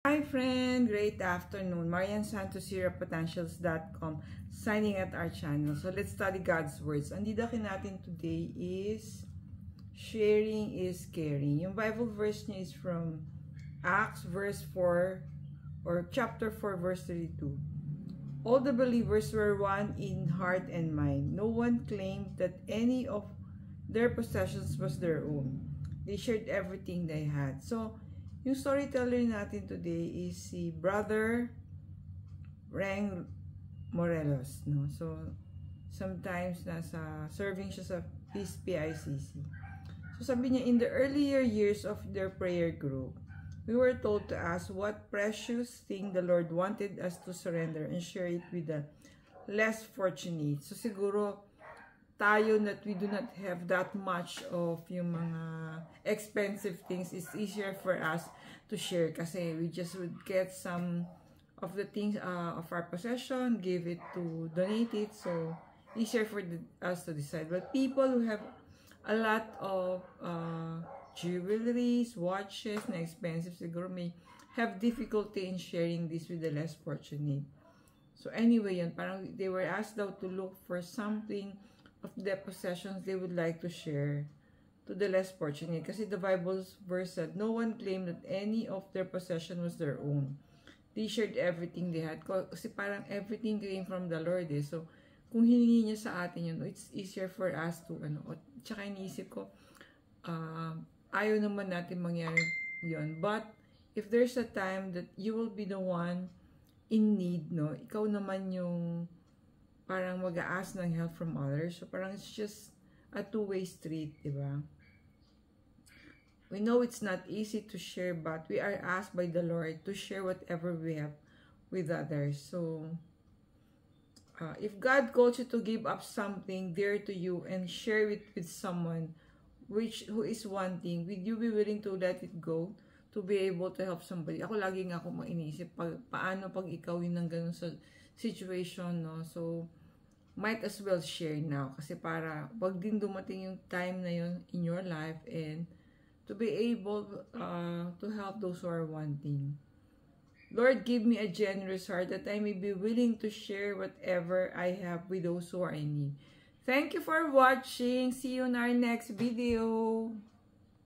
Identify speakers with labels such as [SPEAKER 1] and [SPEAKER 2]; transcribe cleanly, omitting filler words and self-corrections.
[SPEAKER 1] Hi friend, great afternoon. Marian Santos here at Potentials.com signing at our channel. So let's study God's words. Ang didakin natin today is sharing is caring. Yung Bible verse niya is from Acts verse 4 or chapter 4 verse 32. All the believers were one in heart and mind. No one claimed that any of their possessions was their own. They shared everything they had. So yung storyteller natin today is si Brother Reng Morelos, no? So, sometimes nasa serving siya sa Peace PICC. So, sabi niya, in the earlier years of their prayer group, we were told to ask what precious thing the Lord wanted us to surrender and share it with the less fortunate. So, siguro, tayo that we do not have that much of yung mga expensive things, it's easier for us to share kasi we just would get some of the things of our possession, give it to donate it, so easier for us to decide. But people who have a lot of jewelries, watches na expensive, siguro may have difficulty in sharing this with the less fortunate. So anyway, yun, parang they were asked daw to look for something of their possessions they would like to share to the less fortunate. Kasi the Bible's verse said, no one claimed that any of their possession was their own. They shared everything they had. Kasi parang everything came from the Lord eh. So, kung hiningi niya sa atin yun, it's easier for us to, tsaka iniisip ko, ayaw naman natin mangyari yun. But, if there's a time that you will be the one in need, no? Ikaw naman yung parang mag-a-ask ng help from others. So, parang it's just a two-way street, diba? We know it's not easy to share, but we are asked by the Lord to share whatever we have with others. So, if God calls you to give up something dear to you and share it with someone who is wanting, would you be willing to let it go to be able to help somebody? Ako lagi nga ako mainisip, paano pag ikaw yun ng ganun sa situation, no? So, might as well share now kasi para wag din dumating yung time na yun in your life and to be able to help those who are wanting. Lord, give me a generous heart that I may be willing to share whatever I have with those who are in need. Thank you for watching. See you in our next video.